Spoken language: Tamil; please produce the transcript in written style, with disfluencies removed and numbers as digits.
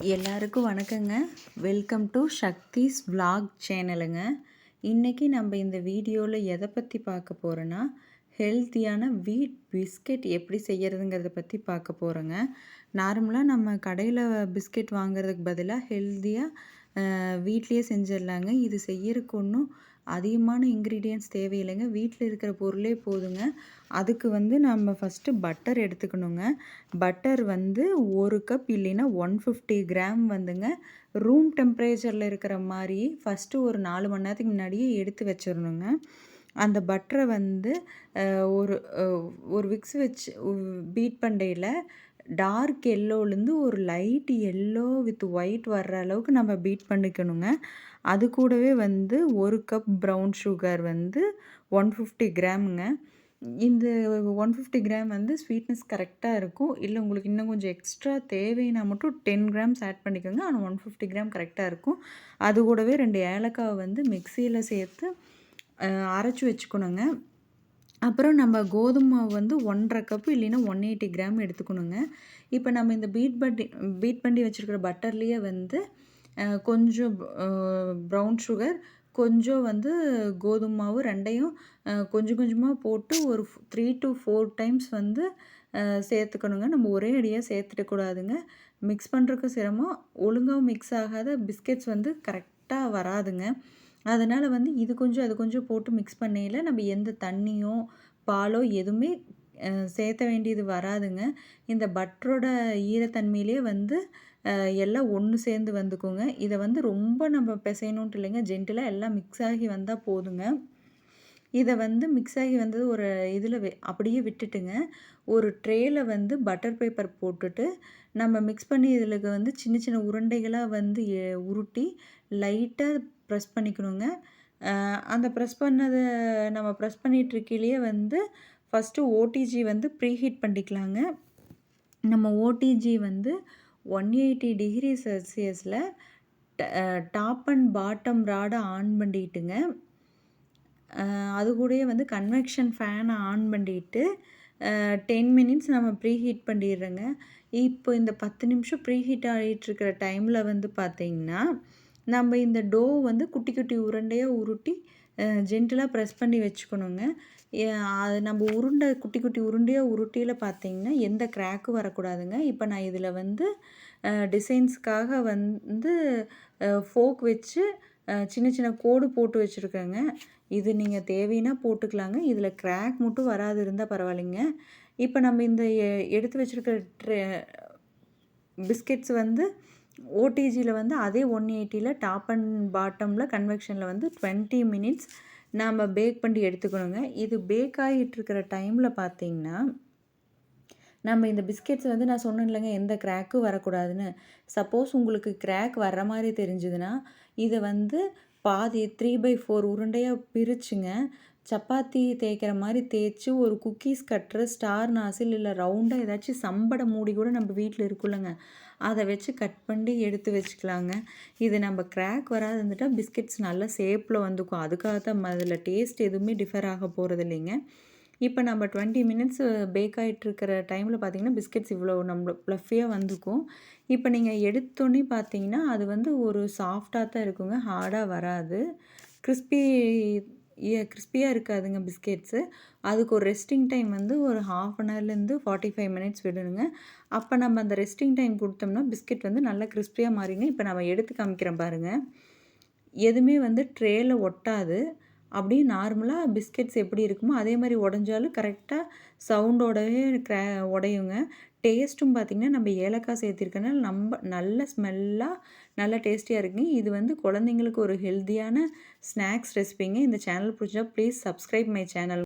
எல்லாருக்கும் வணக்கங்க. வெல்கம் டு சக்திஸ் விலாக் சேனலுங்க. இன்றைக்கி நம்ம இந்த வீடியோவில் எதை பற்றி பார்க்க போகிறோன்னா, ஹெல்த்தியான வீட் பிஸ்கெட் எப்படி செய்கிறதுங்கிறத பற்றி பார்க்க போகிறோங்க. நார்மலாக நம்ம கடையில் பிஸ்கெட் வாங்குறதுக்கு பதிலாக ஹெல்த்தியாக வீட்லேயே செஞ்சிடலாங்க. இது செய்யறதுக்கு ஒன்றும் அதிகமான இன்க்ரீடியன்ட்ஸ் தேவையில்லைங்க. வீட்டில் இருக்கிற பொருளே போதுங்க. அதுக்கு நம்ம ஃபஸ்ட்டு பட்டர் எடுத்துக்கணுங்க. பட்டர் 1 கப் இல்லைன்னா 150 கிராம் ரூம் டெம்பரேச்சரில் இருக்கிற மாதிரி ஃபஸ்ட்டு ஒரு 4 மணி நேரத்துக்கு முன்னாடியே எடுத்து வச்சிடணுங்க. அந்த பட்டரை ஒரு ஒரு விக்ஸ் வச்சு பீட் பண்ணையில் டார்க் எல்லோலேருந்து ஒரு லைட் எல்லோ வித் ஒயிட் வர்ற அளவுக்கு நம்ம பீட் பண்ணிக்கணுங்க. அது கூடவே 1 கப் ப்ரௌன் சுகர் 150 கிராமுங்க. இந்த 150 கிராம் ஸ்வீட்னஸ் கரெக்டாக இருக்கும். இல்லை உங்களுக்கு இன்னும் கொஞ்சம் எக்ஸ்ட்ரா தேவைன்னா மட்டும் 10 கிராம்ஸ் ஆட் பண்ணிக்கோங்க. ஆனால் 150 கிராம் கரெக்டாக இருக்கும். அது கூடவே 2 ஏலக்காய் மிக்சியில் சேர்த்து அரைச்சி வச்சுக்கணுங்க. அப்புறம் நம்ம கோதுமை மாவு 1.5 கப்பு இல்லைன்னா 180 கிராம் எடுத்துக்கணுங்க. இப்போ நம்ம இந்த பீட் பண்ணி வச்சுருக்கிற பட்டர்லேயே கொஞ்சம் ப்ரௌன் சுகர், கொஞ்சம் கோதுமை மாவு 2யும் கொஞ்சம் கொஞ்சமாக போட்டு ஒரு 3 to 4 டைம்ஸ் சேர்த்துக்கணுங்க. நம்ம ஒரே அடியாக சேர்த்துடக்கூடாதுங்க. மிக்ஸ் பண்ணுறதுக்கு சிரமம். ஒழுங்காக மிக்ஸ் ஆகாத பிஸ்கெட்ஸ் கரெக்டாக வராதுங்க. அதனால் இது கொஞ்சம் அது கொஞ்சம் போட்டு மிக்ஸ் பண்ணையில் நம்ம எந்த தண்ணியோ பாலோ எதுவுமே சேர்த்த வேண்டியது வராதுங்க. இந்த பட்டரோட ஈரத்தன்மையிலே எல்லாம் ஒன்று சேர்ந்து வந்துக்குங்க. இதை ரொம்ப நம்ம பிசையணுன்ட்டு இல்லைங்க. ஜென்டிலாக எல்லாம் மிக்ஸ் ஆகி வந்தால் போதுங்க. இதை மிக்ஸ் ஆகி வந்தது ஒரு இதில் அப்படியே விட்டுட்டுங்க. ஒரு ட்ரேயில் பட்டர் பேப்பர் போட்டுட்டு நம்ம மிக்ஸ் பண்ணி இதில் சின்ன சின்ன உருண்டைகளாக உருட்டி லைட்டாக ப்ரெஸ் பண்ணிக்கணுங்க. அந்த ப்ரெஸ் பண்ணதை நம்ம ப்ரெஸ் பண்ணிகிட்ருக்கையிலேயே ஃபஸ்ட்டு ஓடிஜி ப்ரீஹீட் பண்ணிக்கலாங்க. நம்ம ஓடிஜி 180 டிகிரி செல்சியஸில் டாப் அண்ட் பாட்டம் ராடை ஆன் பண்ணிட்டுங்க. அது கூடயே கன்வெக்ஷன் ஃபேனை ஆன் பண்ணிவிட்டு 10 மினிட்ஸ் நம்ம ப்ரீஹீட் பண்ணிடுறோங்க. இப்போ இந்த 10 நிமிஷம் ப்ரீஹீட் ஆகிட்டுருக்கிற டைமில் பார்த்திங்கன்னா, நம்ம இந்த டோ குட்டி குட்டி உருண்டையாக உருட்டி ஜென்டிலாக ப்ரெஸ் பண்ணி வச்சுக்கணுங்க. அது நம்ம குட்டி குட்டி உருண்டையாக உருட்டியில் பார்த்திங்கன்னா எந்த கிராக்கும் வரக்கூடாதுங்க. இப்போ நான் இதில் டிசைன்ஸ்க்காக ஃபோக் வச்சு சின்ன சின்ன கோடு போட்டு வச்சுருக்கேங்க. இது நீங்கள் தேவைன்னா போட்டுக்கலாங்க. இதில் கிராக் மட்டும் வராது இருந்தால் பரவாயில்லைங்க. இப்போ நம்ம இந்த எடுத்து வச்சுருக்கிற பிஸ்கெட்ஸ் ஓடிஜியில் அதே 180ல் டாப் அண்ட் பாட்டமில் கன்வெக்ஷனில் 20 மினிட்ஸ் நாம் பேக் பண்ணி எடுத்துக்கணுங்க. இது பேக் ஆகிட்டுருக்கிற டைமில் பார்த்திங்கன்னா, நம்ம இந்த பிஸ்கெட்ஸ் நான் சொன்னேன் இல்லைங்க எந்த கிராக்கும் வரக்கூடாதுன்னு. சப்போஸ் உங்களுக்கு கிராக் வர்ற மாதிரி தெரிஞ்சுதுன்னா இதை பாதி 3/4 உருண்டையாக பிரிச்சுங்க. சப்பாத்தி தேய்க்கிற மாதிரி தேய்ச்சி ஒரு குக்கீஸ் கட்டுற ஸ்டார் நாசில் இல்லை ரவுண்டாக ஏதாச்சும் சம்படை மூடி கூட நம்ம வீட்டில் இருக்குல்லங்க, அதை வச்சு கட் பண்ணி எடுத்து வச்சுக்கலாங்க. இது நம்ம கிராக் வராது இருந்துட்டால் பிஸ்கெட்ஸ் நல்ல ஷேப்பில் வந்துக்கும். அதுக்காக தான் அதில் டேஸ்ட் எதுவுமே டிஃபர் ஆக போகிறது இல்லைங்க. இப்போ நம்ம 20 மினிட்ஸ் பேக் ஆகிட்டுருக்கிற டைமில் பார்த்திங்கன்னா பிஸ்கெட்ஸ் இவ்வளோ நம்ம ப்ளஃபியாக வந்துக்கும். இப்போ நீங்கள் எடுத்தோன்னே பார்த்தீங்கன்னா அது ஒரு சாஃப்டாக தான் இருக்குங்க, ஹார்டாக வராது. கிறிஸ்பியாக இருக்காதுங்க பிஸ்கெட்ஸு. அதுக்கு ஒரு ரெஸ்டிங் டைம் ஒரு 1/2 அன் ஹவர்லேருந்து 45 மினிட்ஸ் விடணுங்க. அப்போ நம்ம அந்த ரெஸ்டிங் டைம் கொடுத்தோம்னா பிஸ்கெட் நல்லா கிறிஸ்பியாக மாறிங்க. இப்போ நம்ம எடுத்து காமிக்கிறேன் பாருங்கள். எதுவுமே ட்ரேயில் ஒட்டாது. அப்படியே நார்மலாக பிஸ்கெட்ஸ் எப்படி இருக்குமோ அதே மாதிரி உடஞ்சாலும் கரெக்டாக சவுண்டோடவே உடையுங்க. டேஸ்ட்டும் பார்த்திங்கன்னா நம்ம ஏலக்காய் சேர்த்திருக்கனால நல்ல ஸ்மெல்லாக நல்ல டேஸ்டியாக இருக்குங்க. இது குழந்தைங்களுக்கு ஒரு ஹெல்த்தியான ஸ்நாக்ஸ் ரெசிபிங்க. இந்த சேனல் பிடிச்சா ப்ளீஸ் சப்ஸ்கிரைப் மை சேனல்.